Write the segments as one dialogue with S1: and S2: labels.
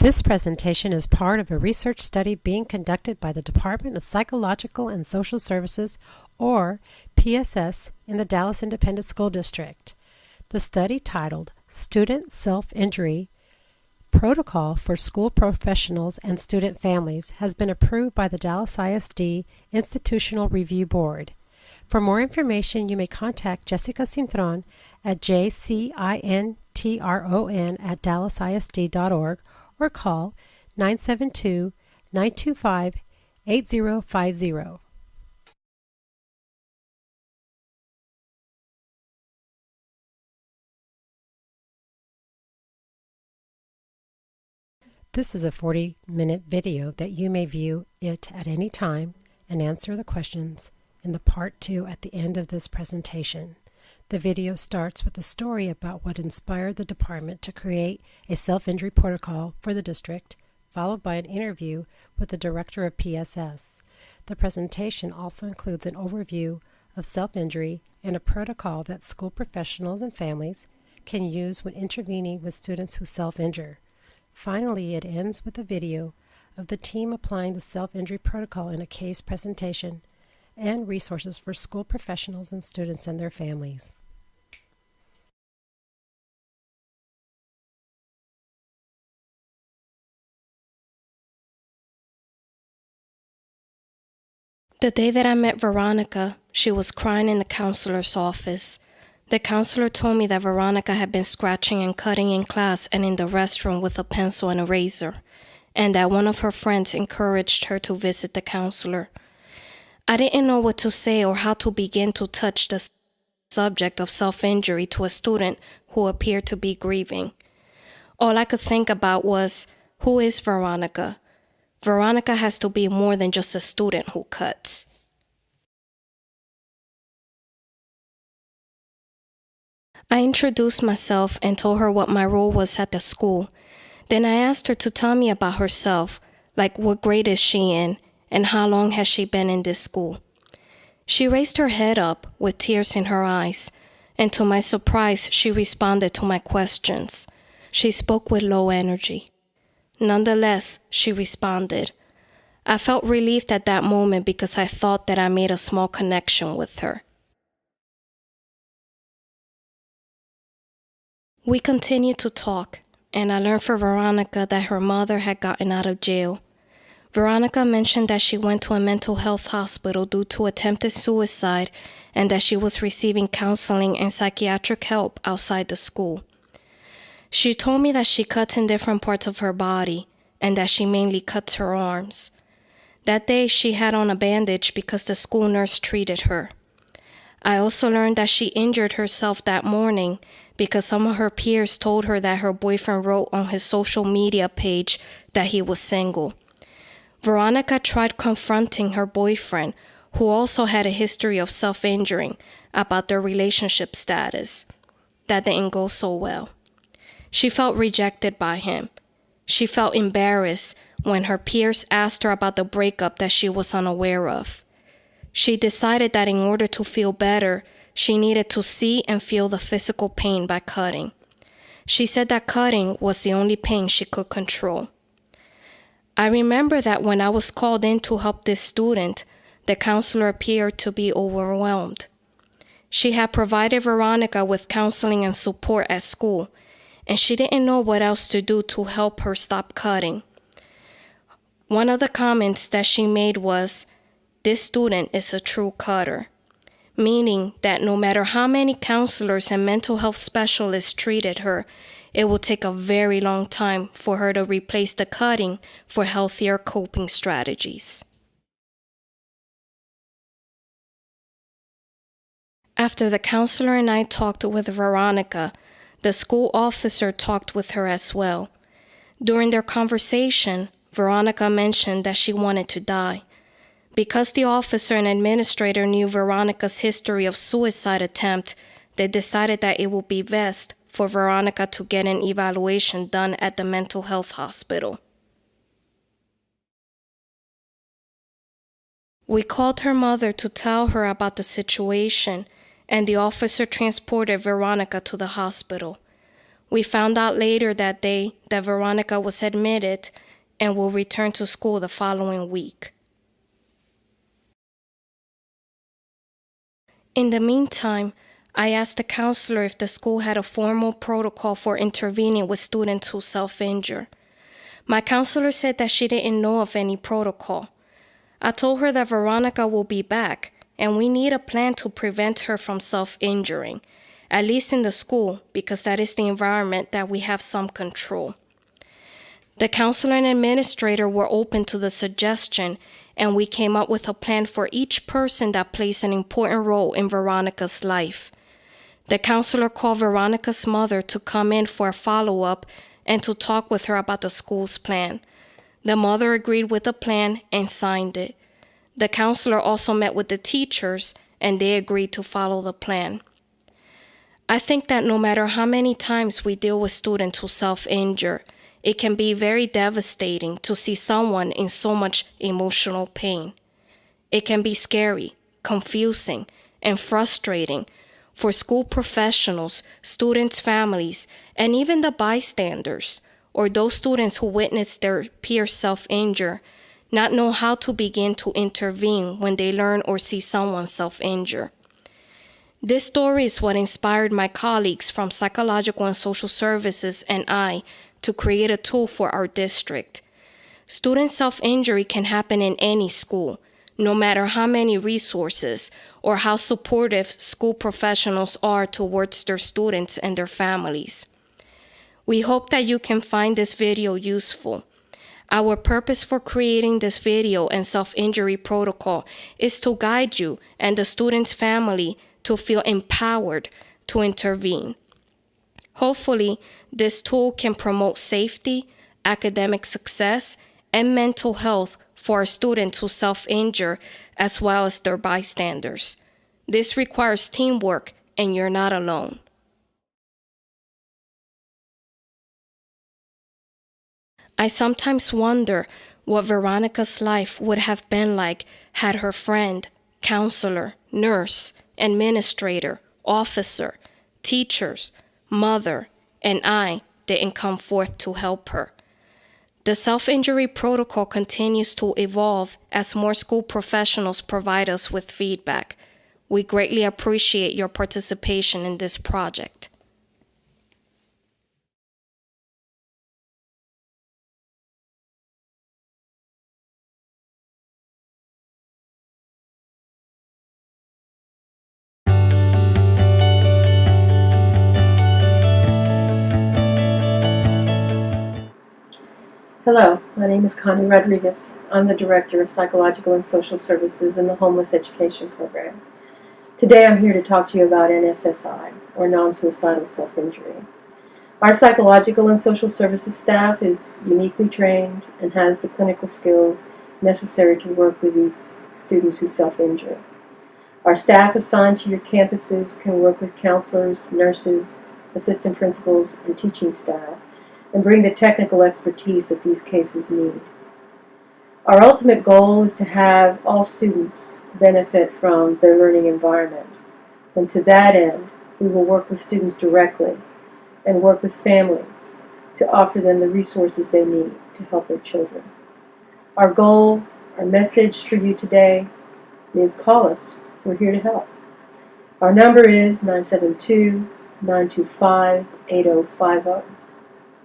S1: This presentation is part of a research study being conducted by the Department of Psychological and Social Services, or PSS, in the Dallas Independent School District. The study, titled Student Self-Injury Protocol for School Professionals and Student Families, has been approved by the Dallas ISD Institutional Review Board. For more information, you may contact Jessica Cintron at jcintron@dallasisd.org or call 972-925-8050. This is a 40-minute video that you may view it at any time and answer the questions in the part 2 at the end of this presentation. The video starts with a story about what inspired the department to create a self-injury protocol for the district, followed by an interview with the director of PSS. The presentation also includes an overview of self-injury and a protocol that school professionals and families can use when intervening with students who self-injure. Finally, it ends with a video of the team applying the self-injury protocol in a case presentation and resources for school professionals and students and their families.
S2: The day that I met Veronica, she was crying in the counselor's office. The counselor told me that Veronica had been scratching and cutting in class and in the restroom with a pencil and a razor, and that one of her friends encouraged her to visit the counselor. I didn't know what to say or how to begin to touch the subject of self-injury to a student who appeared to be grieving. All I could think about was, who is Veronica? Veronica has to be more than just a student who cuts. I introduced myself and told her what my role was at the school. Then I asked her to tell me about herself, like what grade is she in, and how long has she been in this school. She raised her head up with tears in her eyes, and to my surprise, she responded to my questions. She spoke with low energy. Nonetheless, she responded. I felt relieved at that moment because I thought that I made a small connection with her. We continued to talk, and I learned from Veronica that her mother had gotten out of jail. Veronica mentioned that she went to a mental health hospital due to attempted suicide and that she was receiving counseling and psychiatric help outside the school. She told me that she cuts in different parts of her body and that she mainly cuts her arms. That day, she had on a bandage because the school nurse treated her. I also learned that she injured herself that morning because some of her peers told her that her boyfriend wrote on his social media page that he was single. Veronica tried confronting her boyfriend, who also had a history of self-injuring, about their relationship status. That didn't go so well. She felt rejected by him. She felt embarrassed when her peers asked her about the breakup that she was unaware of. She decided that in order to feel better, she needed to see and feel the physical pain by cutting. She said that cutting was the only pain she could control. I remember that when I was called in to help this student, the counselor appeared to be overwhelmed. She had provided Veronica with counseling and support at school, and she didn't know what else to do to help her stop cutting. One of the comments that she made was, "This student is a true cutter," meaning that no matter how many counselors and mental health specialists treated her, it will take a very long time for her to replace the cutting for healthier coping strategies. After the counselor and I talked with Veronica, the school officer talked with her as well. During their conversation, Veronica mentioned that she wanted to die. Because the officer and administrator knew Veronica's history of suicide attempt, they decided that it would be best for Veronica to get an evaluation done at the mental health hospital. We called her mother to tell her about the situation, and the officer transported Veronica to the hospital. We found out later that day that Veronica was admitted and will return to school the following week. In the meantime, I asked the counselor if the school had a formal protocol for intervening with students who self-injure. My counselor said that she didn't know of any protocol. I told her that Veronica will be back, and we need a plan to prevent her from self-injuring, at least in the school, because that is the environment that we have some control. The counselor and administrator were open to the suggestion, and we came up with a plan for each person that plays an important role in Veronica's life. The counselor called Veronica's mother to come in for a follow-up and to talk with her about the school's plan. The mother agreed with the plan and signed it. The counselor also met with the teachers, and they agreed to follow the plan. I think that no matter how many times we deal with students who self-injure, it can be very devastating to see someone in so much emotional pain. It can be scary, confusing, and frustrating for school professionals, students' families, and even the bystanders, or those students who witness their peers self-injure, not know how to begin to intervene when they learn or see someone self-injure. This story is what inspired my colleagues from Psychological and Social Services and I to create a tool for our district. Student self-injury can happen in any school, no matter how many resources or how supportive school professionals are towards their students and their families. We hope that you can find this video useful. Our purpose for creating this video and self-injury protocol is to guide you and the student's family to feel empowered to intervene. Hopefully, this tool can promote safety, academic success, and mental health for our students who self-injure as well as their bystanders. This requires teamwork, and you're not alone. I sometimes wonder what Veronica's life would have been like had her friend, counselor, nurse, administrator, officer, teachers, mother, and I didn't come forth to help her. The self-injury protocol continues to evolve as more school professionals provide us with feedback. We greatly appreciate your participation in this project.
S1: Hello, my name is Connie Rodriguez. I'm the Director of Psychological and Social Services in the Homeless Education Program. Today I'm here to talk to you about NSSI, or non-suicidal self-injury. Our Psychological and Social Services staff is uniquely trained and has the clinical skills necessary to work with these students who self-injure. Our staff assigned to your campuses can work with counselors, nurses, assistant principals, and teaching staff, and bring the technical expertise that these cases need. Our ultimate goal is to have all students benefit from their learning environment. And to that end, we will work with students directly and work with families to offer them the resources they need to help their children. Our goal, our message for you today is call us. We're here to help. Our number is 972-925-8050.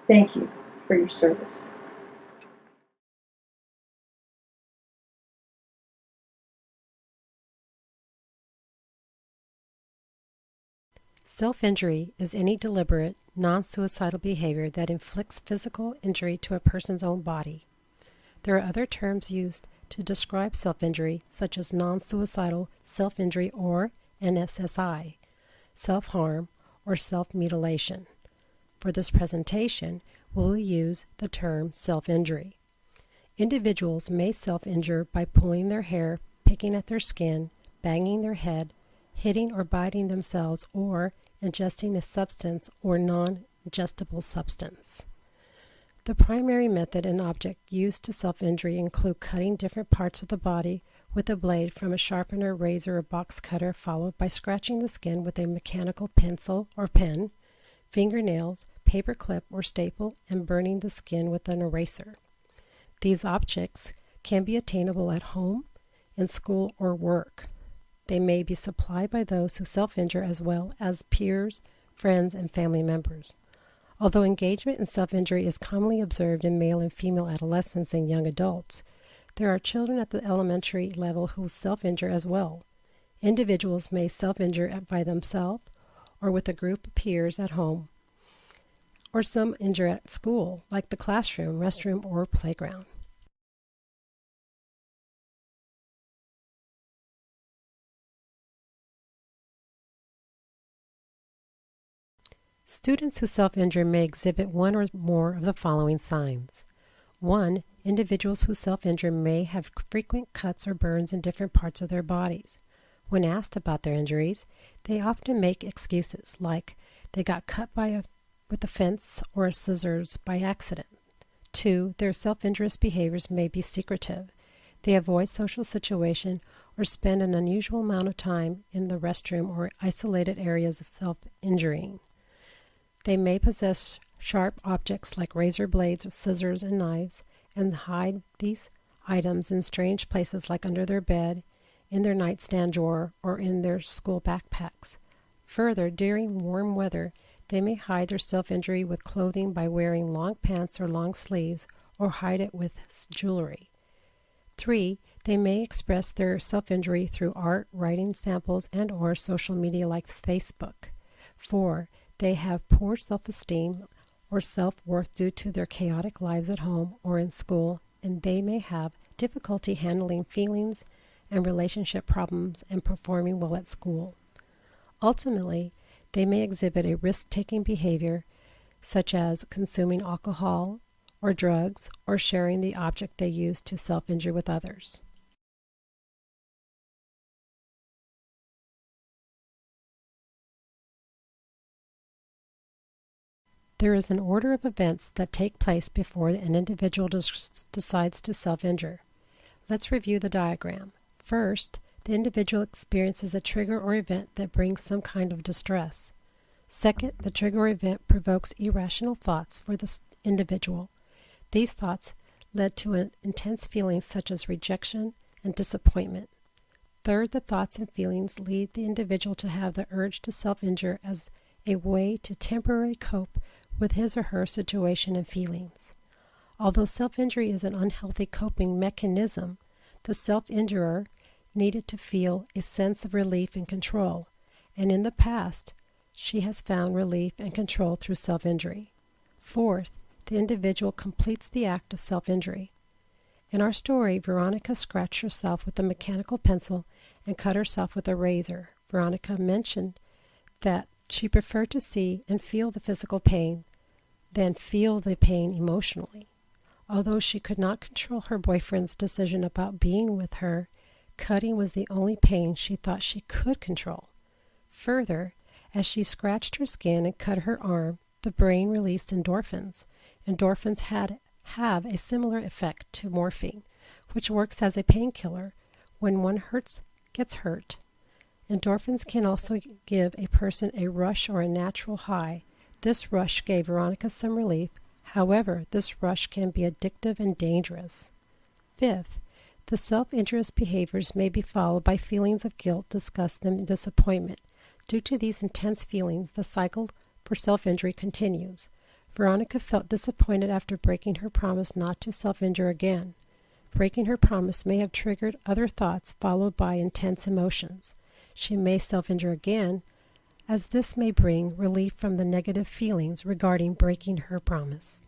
S1: Thank you for your service. Self-injury is any deliberate, non-suicidal behavior that inflicts physical injury to a person's own body. There are other terms used to describe self-injury, such as non-suicidal self-injury or NSSI, self-harm, or self-mutilation. For this presentation, we'll use the term self-injury. Individuals may self-injure by pulling their hair, picking at their skin, banging their head, hitting or biting themselves, or ingesting a substance or non-ingestible substance. The primary method and object used to self-injury include cutting different parts of the body with a blade from a sharpener, razor, or box cutter, followed by scratching the skin with a mechanical pencil or pen, fingernails, paperclip or staple, and burning the skin with an eraser. These objects can be attainable at home, in school, or work. They may be supplied by those who self-injure as well as peers, friends, and family members. Although engagement in self-injury is commonly observed in male and female adolescents and young adults, there are children at the elementary level who self-injure as well. Individuals may self-injure by themselves or with a group of peers at home, or some injure at school, like the classroom, restroom, or playground. Students who self-injure may exhibit one or more of the following signs. 1. Individuals who self-injure may have frequent cuts or burns in different parts of their bodies. When asked about their injuries, they often make excuses like they got cut with a fence or scissors by accident. 2. Their self-injurious behaviors may be secretive. They avoid social situation or spend an unusual amount of time in the restroom or isolated areas of self-injuring. They may possess sharp objects like razor blades, scissors, and knives, and hide these items in strange places like under their bed, in their nightstand drawer, or in their school backpacks. Further, during warm weather, they may hide their self-injury with clothing by wearing long pants or long sleeves, or hide it with jewelry. 3. They may express their self-injury through art, writing samples, and/or social media like Facebook. 4. They have poor self-esteem or self-worth due to their chaotic lives at home or in school, and they may have difficulty handling feelings and relationship problems and performing well at school. Ultimately, they may exhibit a risk-taking behavior such as consuming alcohol or drugs or sharing the object they use to self-injure with others. There is an order of events that take place before an individual decides to self-injure. Let's review the diagram. First, the individual experiences a trigger or event that brings some kind of distress. Second, the trigger or event provokes irrational thoughts for the individual. These thoughts led to intense feelings such as rejection and disappointment. Third, the thoughts and feelings lead the individual to have the urge to self-injure as a way to temporarily cope with his or her situation and feelings. Although self-injury is an unhealthy coping mechanism, the self-injurer needed to feel a sense of relief and control, and in the past, she has found relief and control through self-injury. Fourth, the individual completes the act of self-injury. In our story, Veronica scratched herself with a mechanical pencil and cut herself with a razor. Veronica mentioned that she preferred to see and feel the physical pain than feel the pain emotionally. Although she could not control her boyfriend's decision about being with her, cutting was the only pain she thought she could control. Further, as she scratched her skin and cut her arm, the brain released endorphins. Endorphins have a similar effect to morphine, which works as a painkiller when one gets hurt. Endorphins can also give a person a rush or a natural high. This rush gave Veronica some relief. However, this rush can be addictive and dangerous. Fifth, the self-injurious behaviors may be followed by feelings of guilt, disgust, and disappointment. Due to these intense feelings, the cycle for self-injury continues. Veronica felt disappointed after breaking her promise not to self-injure again. Breaking her promise may have triggered other thoughts followed by intense emotions. She may self-injure again, as this may bring relief from the negative feelings regarding breaking her promise.